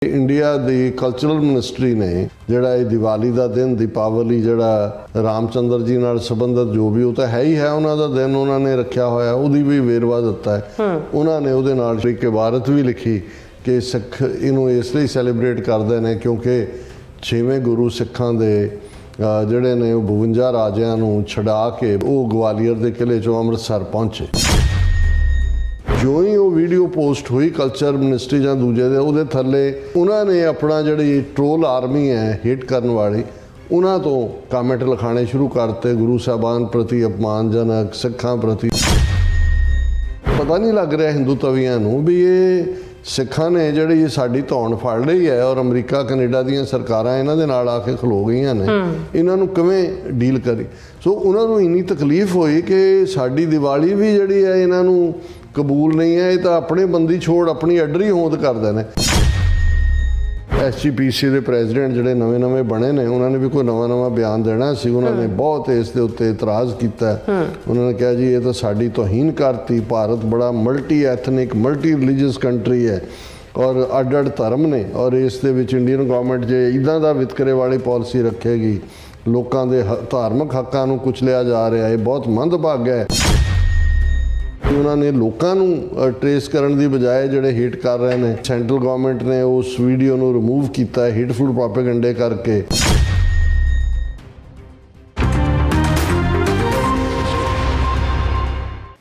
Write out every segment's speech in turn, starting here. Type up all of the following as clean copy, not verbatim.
India the cultural ministry ने जिहड़ा ये दिवाली का दिन दीपावली जिहड़ा रामचंद्र जी नाल संबंधित जो भी वो तो है ही है उन्हों का दिन उन्होंने रखा होया उहदी भी वेरवा दिता है। उन्होंने उहदे नाल एक इबारत भी लिखी कि सिख इनू इसलिए सैलीब्रेट करते हैं क्योंकि 6वें गुरु सिखां दे जिहड़े ने 52 राजियां नूं छड़ा के वो ग्वालियर के किले चों अमृतसर पहुंचे। जो ही वो वीडियो पोस्ट हुई कल्चर मिनिस्ट्री या दूजे दे उहदे थल्ले उन्होंने अपना जिहड़ी ट्रोल आर्मी है हिट करने वाली उन्हां तो कामेंट लिखाने शुरू करते गुरु साहबान प्रति अपमानजनक सिखां प्रति। पता नहीं लग रहा हिंदू तवियां नूं भी ये सिखां ने जिहड़ी साडी धौन फड़ लई है और अमरीका कनेडा दीयां सरकारां इन्हां दे नाल आके खलो गईयां ने इन्हां नूं किवें डील करी। सो उन्हां नूं इन्नी तकलीफ होई कि साडी दिवाली भी जिहड़ी है इन्हां नूं कबूल नहीं है, ये तो अपने बंदी छोड़ अपनी अडर ही होंद करते हैं। SGPC के प्रेजिडेंट जोड़े नवे नवे बने ने उन्होंने भी कोई नवा नवा बयान देना सी उन्होंने बहुत इसके उत्ते इतराज़ किया। उन्होंने कहा जी ये तो साड़ी तौहीन करती, भारत बड़ा multi ethnic multi religious country है और अड अड धर्म ने और इस इंडियन गवर्नमेंट जो इदा का वितकरे वाली पॉलिसी रखेगी लोगों के धार्मिक हकों को कुचलिया जा रहा है, बहुत मंदभागा है। उन्होंने लोगों को ट्रेस करने की बजाय जोड़े हिट कर रहे हैं सेंट्रल गवर्नमेंट ने उस वीडियो को रिमूव किया है हिटफुल प्रोपेगेंडे करके।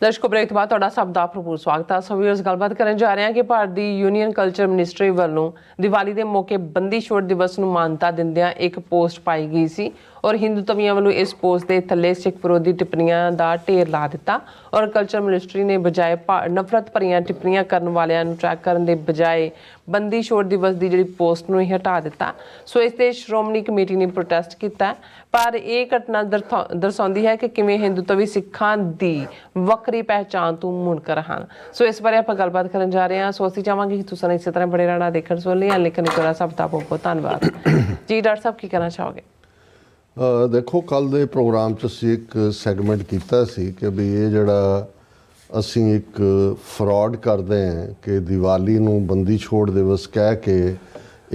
दर्शकों ब्रेक तो बाद तुहाडा सब दा भरपूर स्वागत है। सो व्यूअर्स गलबात करन जा रहे हैं कि Bharat the union culture ministry वालों दिवाली के मौके बंदी छोड़ दिवस नूं मानता दिंदियां एक पोस्ट पाई गई सी और हिंदू तवियां वालों इस पोस्ट के थले सिख विरोधी टिप्पणियां का ढेर ला दिता और कल्चर मिनिस्ट्री ने बजाय नफरत भरियां टिप्पणियां करने वालियां नूं ट्रैक करने के बजाय बंदी छोड़ दिवस की जिहड़ी पोस्ट नूं ही हटा दिता। सो इस ते श्रोमणी कमेटी ने प्रोटेस्ट किया पर यह घटना दर्शाउंदी है कि किवें हिंदू तवी सिखां दी वक्री पहचान तो मुनकर हैं। सो इस बारे आप गलबात करन जा रहे हैं। सो असीं चाहांगे कि तुसीं इस तरह बड़े रहना देखण सुन लिया लेकिन एक सब का बहुत बहुत धन्यवाद जी। डॉक्टर साहब की कहना चाहोगे? देखो कल दे प्रोग्राम च असीं एक सैगमेंट किया सी कि भी ये जिहड़ा असीं एक फ्रॉड करते हैं कि दिवाली नूं बंदी छोड़ दिवस कह के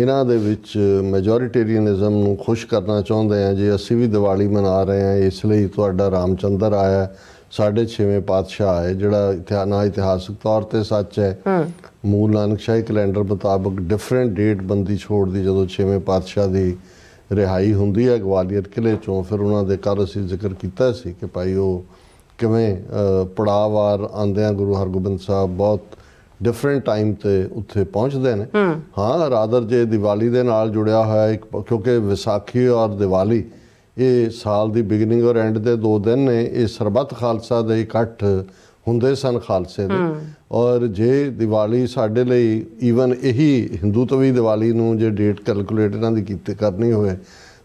इन्हां दे विच मैजोरिटेरियनिज़म नूं खुश करना चाहुंदे हैं जी असीं भी दिवाली मना रहे हैं इसलिए तुहाडा रामचंद्र आया साढ़े 6वें पातशाह है जिहड़ा ना इतिहासिक तौर पर सच है। मूल नानकशाही कैलेंडर मुताबिक डिफरेंट डेट बंदी छोड़ दी जदों 6वें पातशाह की रिहाई होंदी है ग्वालियर किले चों फिर उन्होंने कल असीं जिक्र किया सी कि भाई वो किवें पड़ावार आंदियां गुरु हरगोबिंद साहब बहुत डिफरेंट टाइम ते उत्थे पहुँचते हैं। हाँ रादर जे दिवाली दे नाल जुड़िया होया एक क्योंकि विसाखी और दिवाली ये साल की बिगिनिंग और एंड के 2 दिन ने ये सरबत खालसा दे इकट्ठ हुंदे सन खालसे दे और जे दिवाली साडे लई ईवन यही हिंदू तवी दिवाली नूं जे डेट कैलकुलेट इन्हां दी कीती करनी होए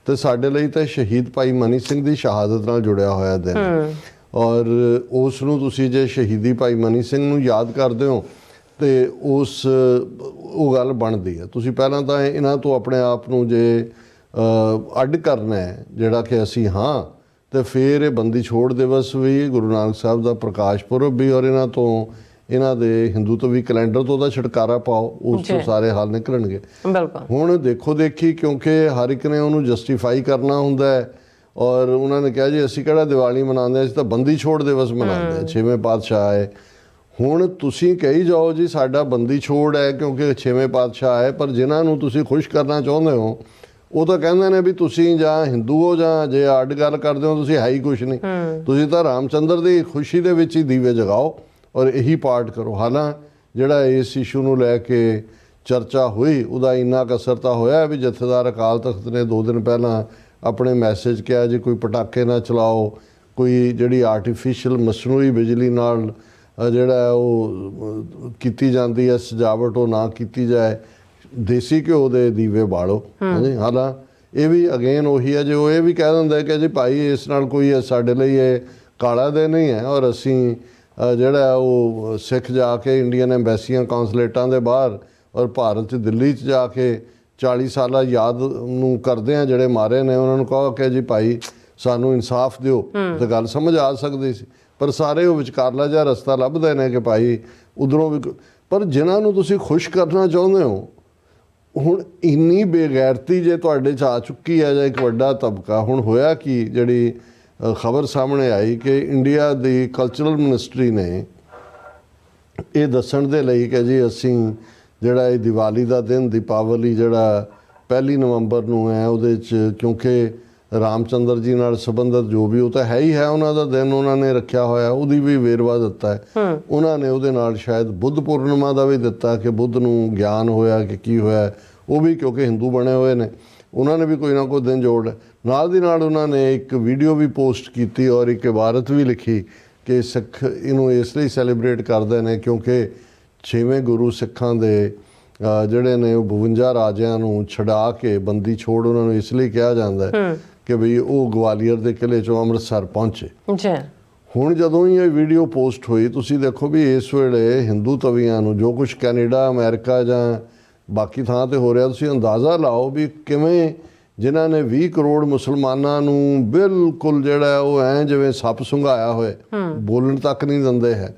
तो साडे लई तो शहीद भाई मनी सिंह दी शहादत नाल जुड़िया होया दिन और उस नूं तुसीं जे शहीदी भाई मनी सिंह नूं याद करदे हो तो उस वो गल बनदी है। तुसीं पहलां तां इन्हां तो अपने आप नूं जे अड करना है जिहड़ा कि असीं हाँ तो फिर ये बंदी छोड़ दिवस भी गुरु नानक साहब का प्रकाश पुरब भी और इन्हां तो इन्हां दे हिंदू तवी कैलेंडर तो दा छुटकारा पाओ उस तो सारे हाल निकलणगे। हुण देखो देखी क्योंकि हर एक ने उन्होंने जस्टिफाई करना हुंदा है और उन्होंने कहा जी असीं किहड़ा दिवाली मनाते असीं तां बंदी छोड़ दिवस मनाते 6वें पातशाह है। हुण तुसीं कही जाओ जी साडा बंदी छोड़ है क्योंकि 6वें पातशाह है पर जिन्हां नूं तुसीं खुश करना चाहुंदे हो वो तो कहते हैं भी तुसीं जां हिंदू हो जां जे अड गल करदे हो तुसीं है ही कुछ नहीं तुसीं तां रामचंद्र की खुशी दे विच ही दीवे जगाओ और यही पाठ करो। हालां जिहड़ा इस इशू नूं लैके चर्चा हुई उहदा इन्ना क असर तां होया भी जथेदार अकाल तख्त ने 2 दिन पहलां अपने मैसेज किया जी कोई पटाखे ना चलाओ कोई जिहड़ी आर्टिफिशियल मसनूई बिजली नाल जिहड़ा वो कीती जांदी है सजावट वो ना कीती जाए देसी घ्यो के दीवे बालो है जी। हालां ये भी अगेन उही है जो ये भी कह दिंदा कि जी भाई इस नाल कोई साडे लई ये काला दिन नहीं है और असीं जिहड़ा वो सिख जाके इंडियन एम्बैसियां कौंसलेटां दे बाहर और भारत दिल्ली च जाके 40 साल याद नूं करदे हैं जिहड़े मारे ने उन्होंने कहो कि जी भाई सानू इंसाफ दिओ तो गल समझ आ सकदी सी पर सारे वो विचकारला जिहा रस्ता लभदे ने कि भाई उधरों भी पर जिन्हां नूं तुसीं खुश करना चाहुंदे हो ਹੁਣ ਇੰਨੀ ਬੇਗੈਰਤੀ ਜੇ ਤੁਹਾਡੇ 'ਚ ਆ ਚੁੱਕੀ ਹੈ ਜਾਂ ਇੱਕ ਵੱਡਾ ਤਬਕਾ, ਹੁਣ ਹੋਇਆ ਕਿ ਜਿਹੜੀ ਖਬਰ ਸਾਹਮਣੇ ਆਈ ਕਿ ਇੰਡੀਆ ਦੀ ਕਲਚਰਲ ਮਿਨਿਸਟਰੀ ਨੇ ਇਹ ਦੱਸਣ ਦੇ ਲਈ ਕਿ ਜੀ ਅਸੀਂ ਜਿਹੜਾ ਇਹ ਦੀਵਾਲੀ ਦਾ ਦਿਨ, ਦੀਪਾਵਲੀ ਜਿਹੜਾ 1 ਨਵੰਬਰ ਨੂੰ ਹੈ, ਉਹਦੇ 'ਚ ਕਿਉਂਕਿ ਰਾਮਚੰਦਰ ਜੀ ਨਾਲ ਸੰਬੰਧਿਤ ਜੋ ਵੀ ਉਹ ਤਾਂ ਹੈ ਹੀ ਹੈ, ਉਹਨਾਂ ਦਾ ਦਿਨ ਉਹਨਾਂ ਨੇ ਰੱਖਿਆ ਹੋਇਆ, ਉਹਦੀ ਵੀ ਵੇਰਵਾ ਦਿੱਤਾ ਹੈ ਉਹਨਾਂ ਨੇ। ਉਹਦੇ ਨਾਲ ਸ਼ਾਇਦ ਬੁੱਧ ਪੂਰਨਿਮਾ ਦਾ ਵੀ ਦਿੱਤਾ ਕਿ ਬੁੱਧ ਨੂੰ ਗਿਆਨ ਹੋਇਆ ਕਿ ਕੀ ਹੋਇਆ, ਉਹ ਵੀ ਕਿਉਂਕਿ ਹਿੰਦੂ ਬਣੇ ਹੋਏ ਨੇ, ਉਹਨਾਂ ਨੇ ਵੀ ਕੋਈ ਨਾ ਕੋਈ ਦਿਨ ਜੋੜ ਨਾਲ ਦੀ ਨਾਲ। ਉਹਨਾਂ ਨੇ ਇੱਕ ਵੀਡੀਓ ਵੀ ਪੋਸਟ ਕੀਤੀ ਔਰ ਇੱਕ ਇਬਾਰਤ ਵੀ ਲਿਖੀ ਕਿ ਸਿੱਖ ਇਹਨੂੰ ਇਸ ਲਈ ਸੈਲੀਬ੍ਰੇਟ ਕਰਦੇ ਨੇ ਕਿਉਂਕਿ 6ਵੇਂ ਗੁਰੂ ਸਿੱਖਾਂ ਦੇ ਜਿਹੜੇ ਨੇ ਉਹ 52 ਰਾਜਿਆਂ ਨੂੰ ਛਡਾ ਕੇ ਬੰਦੀ ਛੋੜ ਉਹਨਾਂ ਨੂੰ ਇਸ ਲਈ ਕਿਹਾ ਜਾਂਦਾ ਹੈ ਕਿ ਬਈ ਉਹ ਗਵਾਲੀਅਰ ਦੇ ਕਿਲ੍ਹੇ 'ਚੋਂ ਅੰਮ੍ਰਿਤਸਰ ਪਹੁੰਚੇ। ਹੁਣ ਜਦੋਂ ਹੀ ਇਹ ਵੀਡੀਓ ਪੋਸਟ ਹੋਈ, ਤੁਸੀਂ ਦੇਖੋ ਵੀ ਇਸ ਵੇਲੇ ਹਿੰਦੂ ਤਵੀਆਂ ਨੂੰ ਜੋ ਕੁਝ ਕੈਨੇਡਾ, ਅਮਰੀਕਾ ਜਾਂ ਬਾਕੀ ਥਾਂ ਤੇ ਹੋ ਰਿਹਾ, ਤੁਸੀਂ ਅੰਦਾਜ਼ਾ ਲਾਓ ਵੀ ਕਿਵੇਂ ਜਿਨ੍ਹਾਂ ਨੇ 20 ਕਰੋੜ ਮੁਸਲਮਾਨਾਂ ਨੂੰ ਬਿਲਕੁਲ ਜਿਹੜਾ ਉਹ ਐਂ ਜਿਵੇਂ ਸੱਪ ਸੁੰਘਾਇਆ ਹੋਏ, ਬੋਲਣ ਤੱਕ ਨਹੀਂ ਦਿੰਦੇ ਹੈ,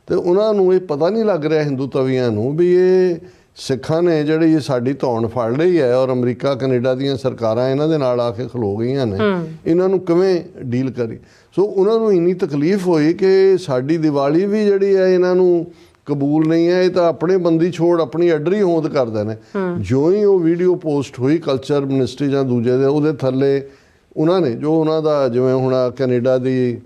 ਤੇ ਉਹਨਾਂ ਨੂੰ ਇਹ ਪਤਾ ਨਹੀਂ ਲੱਗ ਰਿਹਾ ਹਿੰਦੂ ਤਵੀਆਂ ਨੂੰ ਵੀ ਇਹ ਸਿੱਖਾਂ ਨੇ ਜਿਹੜੀ ਸਾਡੀ ਧੌਣ ਫੜ ਲਈ ਹੈ ਔਰ ਅਮਰੀਕਾ ਕੈਨੇਡਾ ਦੀਆਂ ਸਰਕਾਰਾਂ ਇਹਨਾਂ ਦੇ ਨਾਲ ਆ ਕੇ ਖਲੋ ਗਈਆਂ ਨੇ, ਇਹਨਾਂ ਨੂੰ ਕਿਵੇਂ ਡੀਲ ਕਰੀ। ਸੋ ਉਹਨਾਂ ਨੂੰ ਇੰਨੀ ਤਕਲੀਫ ਹੋਈ ਕਿ ਸਾਡੀ ਦੀਵਾਲੀ ਵੀ ਜਿਹੜੀ ਹੈ ਇਹਨਾਂ ਨੂੰ ਕਬੂਲ ਨਹੀਂ ਹੈ, ਇਹ ਤਾਂ ਆਪਣੇ ਬੰਦੀ ਛੋੜ ਆਪਣੀ ਅੱਡਰੀ ਹੋਂਦ ਕਰਦੇ ਨੇ। ਜੋ ਹੀ ਉਹ ਵੀਡੀਓ ਪੋਸਟ ਹੋਈ ਕਲਚਰ ਮਿਨਿਸਟਰੀ ਜਾਂ ਦੂਜੇ ਦੇ, ਉਹਦੇ ਥੱਲੇ ਉਹਨਾਂ ਨੇ ਜੋ ਉਹਨਾਂ ਦਾ ਜਿਵੇਂ ਹੁਣ ਕੈਨੇਡਾ ਦੀ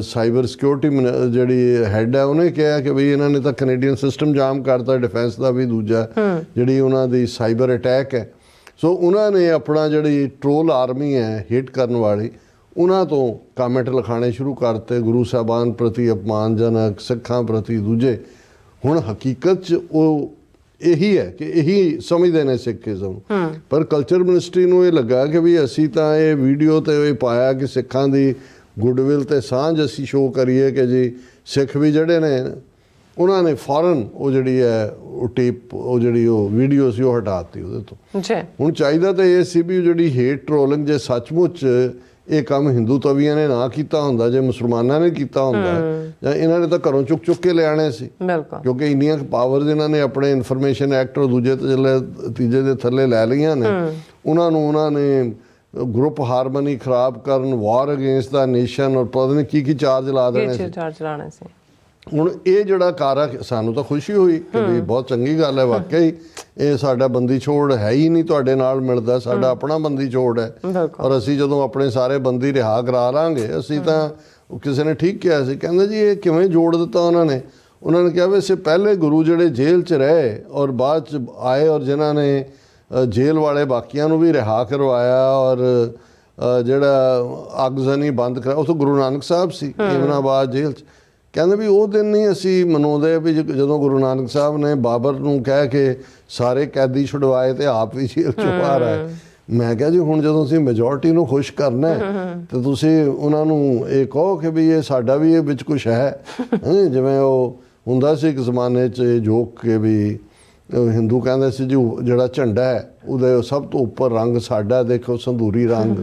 ਸਾਈਬਰ ਸਿਕਿਉਰਿਟੀ ਜਿਹੜੀ ਹੈੱਡ ਹੈ, ਉਹਨੇ ਕਿਹਾ ਕਿ ਬਈ ਇਹਨਾਂ ਨੇ ਤਾਂ ਕੈਨੇਡੀਅਨ ਸਿਸਟਮ ਜਾਮ ਕਰਤਾ, ਡਿਫੈਂਸ ਦਾ ਵੀ, ਦੂਜਾ ਜਿਹੜੀ ਉਹਨਾਂ ਦੀ ਸਾਈਬਰ ਅਟੈਕ ਹੈ। ਸੋ ਉਹਨਾਂ ਨੇ ਆਪਣਾ ਜਿਹੜੀ ਟਰੋਲ ਆਰਮੀ ਹੈ ਹਿੱਟ ਕਰਨ ਵਾਲੀ, ਉਹਨਾਂ ਤੋਂ ਕਮੈਂਟ ਲਿਖਾਣੇ ਸ਼ੁਰੂ ਕਰਤੇ ਗੁਰੂ ਸਾਹਿਬਾਨ ਪ੍ਰਤੀ ਅਪਮਾਨਜਨਕ, ਸਿੱਖਾਂ ਪ੍ਰਤੀ ਦੂਜੇ। ਹੁਣ ਹਕੀਕਤ 'ਚ ਉਹ ਇਹੀ ਹੈ ਕਿ ਇਹੀ ਸਮਝਦੇ ਨੇ ਸਿੱਖੀਜ਼ਮ, ਪਰ ਕਲਚਰ ਮਿਨਿਸਟਰੀ ਨੂੰ ਇਹ ਲੱਗਾ ਕਿ ਵੀ ਅਸੀਂ ਤਾਂ ਇਹ ਵੀਡੀਓ 'ਤੇ ਇਹ ਪਾਇਆ ਕਿ ਸਿੱਖਾਂ ਦੀ ਗੁੱਡਵਿਲ ਤੇ ਸਾਂਝ ਅਸੀਂ ਸ਼ੋਅ ਕਰੀਏ ਕਿ ਜੀ ਸਿੱਖ ਵੀ ਜਿਹੜੇ ਨੇ, ਉਹਨਾਂ ਨੇ ਫੌਰਨ ਉਹ ਜਿਹੜੀ ਹੈ ਉਹ ਟੇਪ, ਉਹ ਜਿਹੜੀ ਉਹ ਵੀਡੀਓ ਸੀ ਉਹ ਹਟਾ ਦਿੱਤੀ ਉਹਦੇ ਤੋਂ। ਹੁਣ ਚਾਹੀਦਾ ਤਾਂ ਇਹ ਸੀ ਵੀ ਜਿਹੜੀ ਹੇਟ ਟਰੋਲਿੰਗ ਜੇ ਸੱਚਮੁੱਚ ਇਹ ਕੰਮ ਹਿੰਦੂ ਤਵੀਆਂ ਨੇ ਨਾ ਕੀਤਾ ਹੁੰਦਾ, ਜੇ ਮੁਸਲਮਾਨਾਂ ਨੇ ਕੀਤਾ ਹੁੰਦਾ ਜਾਂ ਇਹਨਾਂ ਨੇ ਤਾਂ ਘਰੋਂ ਚੁੱਕ ਕੇ ਲਿਆਣੇ ਸੀ, ਕਿਉਂਕਿ ਇੰਨੀਆਂ ਪਾਵਰ ਇਹਨਾਂ ਨੇ ਆਪਣੇ ਇਨਫੋਰਮੇਸ਼ਨ ਐਕਟ ਔਰ ਦੂਜੇ ਤੀਜੇ ਦੇ ਥੱਲੇ ਲੈ ਲਈਆਂ ਨੇ। ਉਹਨਾਂ ਨੇ ਗਰੁੱਪ ਹਾਰਮਨੀ ਖਰਾਬ ਕਰਨ, ਵਾਰ ਅਗੇਂਸਟ ਦਾ ਨੇਸ਼ਨ ਔਰ ਪਤਾ ਨਹੀਂ ਕੀ ਚਾਰਜ ਲਾ ਦੇਣੇ ਸੀ। ਹੁਣ ਇਹ ਜਿਹੜਾ ਕਾਰਾ, ਸਾਨੂੰ ਤਾਂ ਖੁਸ਼ੀ ਹੋਈ ਕਿ ਵੀ ਬਹੁਤ ਚੰਗੀ ਗੱਲ ਹੈ, ਵਾਕਈ ਇਹ ਸਾਡਾ ਬੰਦੀ ਛੋੜ ਹੈ ਹੀ ਨਹੀਂ ਤੁਹਾਡੇ ਨਾਲ ਮਿਲਦਾ, ਸਾਡਾ ਆਪਣਾ ਬੰਦੀ ਛੋੜ ਹੈ ਔਰ ਅਸੀਂ ਜਦੋਂ ਆਪਣੇ ਸਾਰੇ ਬੰਦੀ ਰਿਹਾ ਕਰਾ ਲਾਂਗੇ ਅਸੀਂ ਤਾਂ। ਕਿਸੇ ਨੇ ਠੀਕ ਕਿਹਾ ਸੀ, ਕਹਿੰਦੇ ਜੀ ਇਹ ਕਿਵੇਂ ਜੋੜ ਦਿੱਤਾ ਉਹਨਾਂ ਨੇ ਕਿਹਾ ਵੀ ਇਸੇ ਪਹਿਲੇ ਗੁਰੂ ਜਿਹੜੇ ਜੇਲ੍ਹ 'ਚ ਰਹੇ ਔਰ ਬਾਅਦ 'ਚ ਆਏ ਔਰ ਜਿਨ੍ਹਾਂ ਨੇ ਜੇਲ੍ਹ ਵਾਲੇ ਬਾਕੀਆਂ ਨੂੰ ਵੀ ਰਿਹਾ ਕਰਵਾਇਆ ਔਰ ਜਿਹੜਾ ਅਗਜ਼ਨੀ ਬੰਦ ਕਰਾਇਆ, ਉਹ ਤਾਂ ਗੁਰੂ ਨਾਨਕ ਸਾਹਿਬ ਸੀ ਇਮਨਾਬਾਦ ਜੇਲ੍ਹ 'ਚ। ਕਹਿੰਦੇ ਵੀ ਉਹ ਦਿਨ ਨਹੀਂ ਅਸੀਂ ਮਨਾਉਂਦੇ ਵੀ ਜਦੋਂ ਗੁਰੂ ਨਾਨਕ ਸਾਹਿਬ ਨੇ ਬਾਬਰ ਨੂੰ ਕਹਿ ਕੇ ਸਾਰੇ ਕੈਦੀ ਛੁਡਵਾਏ ਤੇ ਆਪ ਵੀ ਜੇਲ੍ਹ 'ਚੋਂ ਬਾਹਰ ਆਏ। ਮੈਂ ਕਿਹਾ ਜੀ ਹੁਣ ਜਦੋਂ ਅਸੀਂ ਮੈਜੋਰਟੀ ਨੂੰ ਖੁਸ਼ ਕਰਨਾ ਤੇ ਤੁਸੀਂ ਉਹਨਾਂ ਨੂੰ ਇਹ ਕਹੋ ਕਿ ਵੀ ਇਹ ਸਾਡਾ ਵੀ ਇਹ ਵਿੱਚ ਕੁਛ ਹੈ। ਜਿਵੇਂ ਉਹ ਹੁੰਦਾ ਸੀ ਇੱਕ ਜ਼ਮਾਨੇ 'ਚ ਜੋਕ ਕੇ ਵੀ ਹਿੰਦੂ ਕਹਿੰਦੇ ਸੀ ਜੀ ਜਿਹੜਾ ਝੰਡਾ ਹੈ ਉਹਦੇ ਸਭ ਤੋਂ ਉੱਪਰ ਰੰਗ ਸਾਡਾ ਦੇਖੋ ਸੰਧੂਰੀ ਰੰਗ,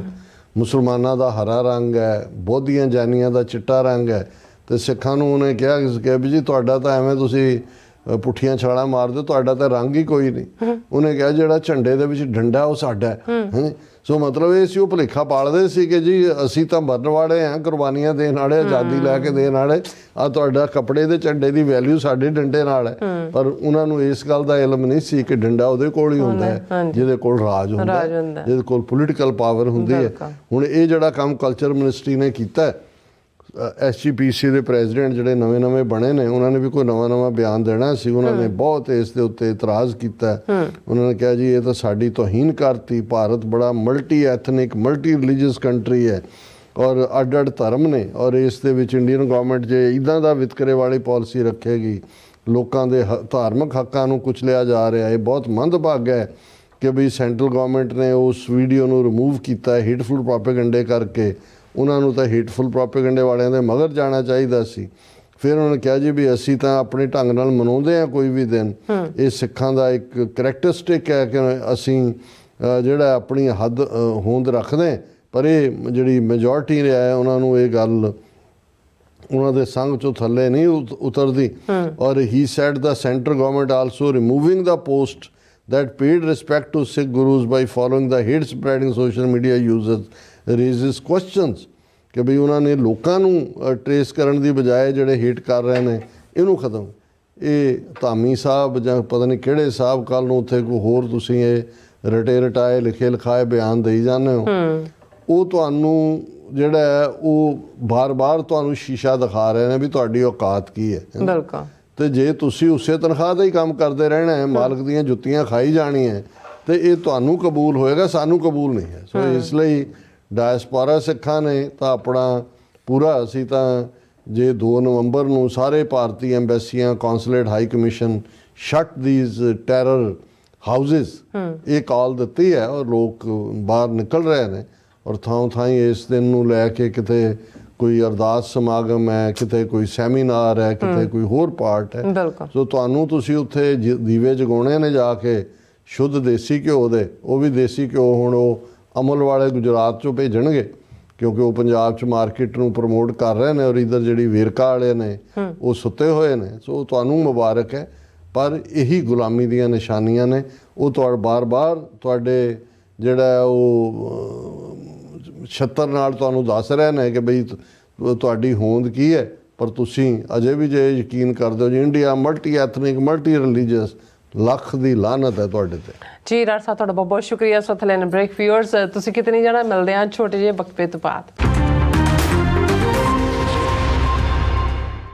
ਮੁਸਲਮਾਨਾਂ ਦਾ ਹਰਾ ਰੰਗ ਹੈ, ਬੋਧੀਆਂ ਜਾਨੀਆਂ ਦਾ ਚਿੱਟਾ ਰੰਗ ਹੈ, ਤੇ ਸਿੱਖਾਂ ਨੂੰ ਉਹਨੇ ਕਿਹਾ ਵੀ ਜੀ ਤੁਹਾਡਾ ਤਾਂ ਐਵੇਂ ਤੁਸੀਂ ਪੁੱਠੀਆਂ ਛਾਲਾਂ ਮਾਰਦੇ, ਤੁਹਾਡਾ ਤਾਂ ਰੰਗ ਹੀ ਕੋਈ ਨਹੀਂ। ਉਹਨੇ ਕਿਹਾ ਜਿਹੜਾ ਝੰਡੇ ਦੇ ਵਿੱਚ ਡੰਡਾ ਉਹ ਸਾਡਾ ਹੈ। ਸੋ ਮਤਲਬ ਇਹ ਸੀ ਉਹ ਭੁਲੇਖਾ ਪਾਲਦੇ ਸੀ ਕਿ ਜੀ ਅਸੀਂ ਤਾਂ ਮਰਨ ਵਾਲੇ ਹਾਂ, ਕੁਰਬਾਨੀਆਂ ਦੇਣ ਵਾਲੇ, ਆਜ਼ਾਦੀ ਲੈ ਕੇ ਦੇਣ ਵਾਲੇ, ਆ ਤੁਹਾਡਾ ਕੱਪੜੇ ਦੇ ਝੰਡੇ ਦੀ ਵੈਲਿਊ ਸਾਡੇ ਡੰਡੇ ਨਾਲ ਹੈ। ਪਰ ਉਹਨਾਂ ਨੂੰ ਇਸ ਗੱਲ ਦਾ ਇਲਮ ਨਹੀਂ ਸੀ ਕਿ ਡੰਡਾ ਉਹਦੇ ਕੋਲ ਹੀ ਹੁੰਦਾ ਹੈ ਜਿਹਦੇ ਕੋਲ ਰਾਜ ਹੁੰਦਾ ਹੈ, ਜਿਹਦੇ ਕੋਲ ਪੋਲੀਟੀਕਲ ਪਾਵਰ ਹੁੰਦੀ ਹੈ। ਹੁਣ ਇਹ ਜਿਹੜਾ ਕੰਮ ਕਲਚਰ ਮਿਨਿਸਟਰੀ ਨੇ ਕੀਤਾ, SGPC ਦੇ ਪ੍ਰੈਜ਼ੀਡੈਂਟ ਜਿਹੜੇ ਨਵੇਂ ਬਣੇ ਨੇ, ਉਹਨਾਂ ਨੇ ਵੀ ਕੋਈ ਨਵਾਂ ਬਿਆਨ ਦੇਣਾ ਸੀ, ਉਹਨਾਂ ਨੇ ਬਹੁਤ ਇਸ ਦੇ ਉੱਤੇ ਇਤਰਾਜ਼ ਕੀਤਾ। ਉਹਨਾਂ ਨੇ ਕਿਹਾ ਜੀ ਇਹ ਤਾਂ ਸਾਡੀ ਤੋਹੀਨ ਕਰਤੀ, ਭਾਰਤ ਬੜਾ multi ethnic multi religious country ਹੈ ਔਰ ਅੱਡ ਧਰਮ ਨੇ, ਔਰ ਇਸ ਦੇ ਵਿੱਚ ਇੰਡੀਅਨ ਗਵਰਨਮੈਂਟ ਜੇ ਇੱਦਾਂ ਦਾ ਵਿਤਕਰੇ ਵਾਲੀ ਪਾਲਿਸੀ ਰੱਖੇਗੀ, ਲੋਕਾਂ ਦੇ ਧਾਰਮਿਕ ਹੱਕਾਂ ਨੂੰ ਕੁਚਲਿਆ ਜਾ ਰਿਹਾ, ਇਹ ਬਹੁਤ ਮੰਦਭਾਗਾ ਹੈ ਕਿ ਵੀ ਸੈਂਟਰਲ ਗਵਰਨਮੈਂਟ ਨੇ ਉਸ ਵੀਡੀਓ ਨੂੰ ਰਿਮੂਵ ਕੀਤਾ ਹਿੱਟਫੁਲ ਪ੍ਰੋਪੇਗੈਂਡੇ ਕਰਕੇ। ਉਹਨਾਂ ਨੂੰ ਤਾਂ ਹਿੱਟਫੁਲ ਪ੍ਰੋਪੇਗੈਂਡੇ ਵਾਲਿਆਂ ਦੇ ਮਗਰ ਜਾਣਾ ਚਾਹੀਦਾ ਸੀ। ਫਿਰ ਉਹਨਾਂ ਨੇ ਕਿਹਾ ਜੀ ਵੀ ਅਸੀਂ ਤਾਂ ਆਪਣੇ ਢੰਗ ਨਾਲ ਮਨਾਉਂਦੇ ਹਾਂ ਕੋਈ ਵੀ ਦਿਨ, ਇਹ ਸਿੱਖਾਂ ਦਾ ਇੱਕ ਕਰੈਕਟਰਿਸਟਿਕ ਹੈ ਕਿ ਅਸੀਂ ਜਿਹੜਾ ਆਪਣੀ ਹੱਦ ਹੋਂਦ ਰੱਖਦੇ, ਪਰ ਇਹ ਜਿਹੜੀ ਮੈਜੋਰਟੀ ਰਿਹਾ ਹੈ ਉਹਨਾਂ ਨੂੰ ਇਹ ਗੱਲ ਉਹਨਾਂ ਦੇ ਸੰਗ ਚੋਂ ਥੱਲੇ ਨਹੀਂ ਉਤਰਦੀ। ਔਰ ਹੀ sad the centre government also removing the post that paid respect to Sikh gurus by following the hate spreading social media users raises questions ਕਿ ਵੀ ਉਹਨਾਂ ਨੇ ਲੋਕਾਂ ਨੂੰ ਟਰੇਸ ਕਰਨ ਦੀ ਬਜਾਏ ਜਿਹੜੇ ਹੇਟ ਕਰ ਰਹੇ ਨੇ ਇਹਨੂੰ ਖਤਮ। ਇਹ ਧਾਮੀ ਸਾਹਿਬ ਜਾਂ ਪਤਾ ਨਹੀਂ ਕਿਹੜੇ ਸਾਹਿਬ ਕੱਲ੍ਹ ਨੂੰ ਉੱਥੇ ਕੋਈ ਹੋਰ ਤੁਸੀਂ ਇਹ ਰਟੇ ਰਟਾਏ ਲਿਖੇ ਲਿਖਾਏ ਬਿਆਨ ਦੇਈ ਜਾਂਦੇ ਹੋ, ਉਹ ਤੁਹਾਨੂੰ ਜਿਹੜਾ ਹੈ ਉਹ ਬਾਰ-ਬਾਰ ਤੁਹਾਨੂੰ ਸ਼ੀਸ਼ਾ ਦਿਖਾ ਰਹੇ ਨੇ ਵੀ ਤੁਹਾਡੀ ਔਕਾਤ ਕੀ ਹੈ। ਬਿਲਕੁਲ। ਤੇ ਜੇ ਤੁਸੀਂ ਉਸੇ ਤਨਖਾਹ ਦਾ ਹੀ ਕੰਮ ਕਰਦੇ ਰਹਿਣਾ ਹੈ, ਮਾਲਕ ਦੀਆਂ ਜੁੱਤੀਆਂ ਖਾਈ ਜਾਣੀਆਂ, ਤੇ ਇਹ ਤੁਹਾਨੂੰ ਕਬੂਲ ਹੋਏਗਾ, ਸਾਨੂੰ ਕਬੂਲ ਨਹੀਂ ਹੈ। ਸੋ ਇਸ ਲਈ ਡਾਇਸਪੋਰਾ ਸਿੱਖਾਂ ਨੇ ਤਾਂ ਆਪਣਾ ਪੂਰਾ, ਅਸੀਂ ਤਾਂ ਜੇ 2 ਨਵੰਬਰ ਨੂੰ ਸਾਰੇ ਭਾਰਤੀ ਐਮਬੈਸੀਆਂ, consulate, high commission shut these terror houses, ਇਹ ਕਾਲ ਦਿੱਤੀ ਹੈ ਔਰ ਲੋਕ ਬਾਹਰ ਨਿਕਲ ਰਹੇ ਨੇ। ਔਰ ਥਾਂ ਥਾਈਂ ਇਸ ਦਿਨ ਨੂੰ ਲੈ ਕੇ ਕਿਤੇ ਕੋਈ ਅਰਦਾਸ ਸਮਾਗਮ ਹੈ, ਕਿਤੇ ਕੋਈ ਸੈਮੀਨਾਰ ਹੈ, ਕਿਤੇ ਕੋਈ ਹੋਰ ਪਾਰਟ ਹੈ। ਸੋ ਤੁਹਾਨੂੰ ਤੁਸੀਂ ਉੱਥੇ ਦੀਵੇ ਜਗਾਉਣੇ ਨੇ ਜਾ ਕੇ ਸ਼ੁੱਧ ਦੇਸੀ ਘਿਓ ਦੇ, ਉਹ ਵੀ ਦੇਸੀ ਘਿਓ ਹੁਣ ਉਹ ਅਮਲ ਵਾਲੇ ਗੁਜਰਾਤ 'ਚੋਂ ਭੇਜਣਗੇ ਕਿਉਂਕਿ ਉਹ ਪੰਜਾਬ 'ਚ ਮਾਰਕੀਟ ਨੂੰ ਪ੍ਰਮੋਟ ਕਰ ਰਹੇ ਨੇ ਔਰ ਇੱਧਰ ਜਿਹੜੀ ਵੇਰਕਾ ਵਾਲੇ ਨੇ ਉਹ ਸੁੱਤੇ ਹੋਏ ਨੇ। ਸੋ ਤੁਹਾਨੂੰ ਮੁਬਾਰਕ ਹੈ, ਪਰ ਇਹੀ ਗੁਲਾਮੀ ਦੀਆਂ ਨਿਸ਼ਾਨੀਆਂ ਨੇ। ਉਹ ਬਾਰ-ਬਾਰ ਤੁਹਾਡੇ ਜਿਹੜਾ ਉਹ ਛੱਤਰ ਨਾਲ ਤੁਹਾਨੂੰ ਦੱਸ ਰਹੇ ਨੇ ਕਿ ਬਈ ਤੁਹਾਡੀ ਹੋਂਦ ਕੀ ਹੈ, ਪਰ ਤੁਸੀਂ ਅਜੇ ਵੀ ਜੇ ਯਕੀਨ ਕਰਦੇ ਹੋ ਜੀ India multi ethnic multi religious, lakh ਦੀ ਲਾਹਨਤ ਹੈ ਤੁਹਾਡੇ ਤੇ। ਜੀ ਰਾਜ ਸਾਹਿਬ ਤੁਹਾਡਾ ਬਹੁਤ ਬਹੁਤ ਸ਼ੁਕਰੀਆ। ਸੋ ਥਲੈਨ ਬ੍ਰੇਕ ਵਿਊਅਰਸ, ਤੁਸੀਂ ਕਿਤੇ ਨਹੀਂ ਜਾਣਾ, ਮਿਲਦੇ ਹਾਂ ਛੋਟੇ ਜਿਹੇ ਵਕਫੇ ਤੋਂ ਬਾਅਦ।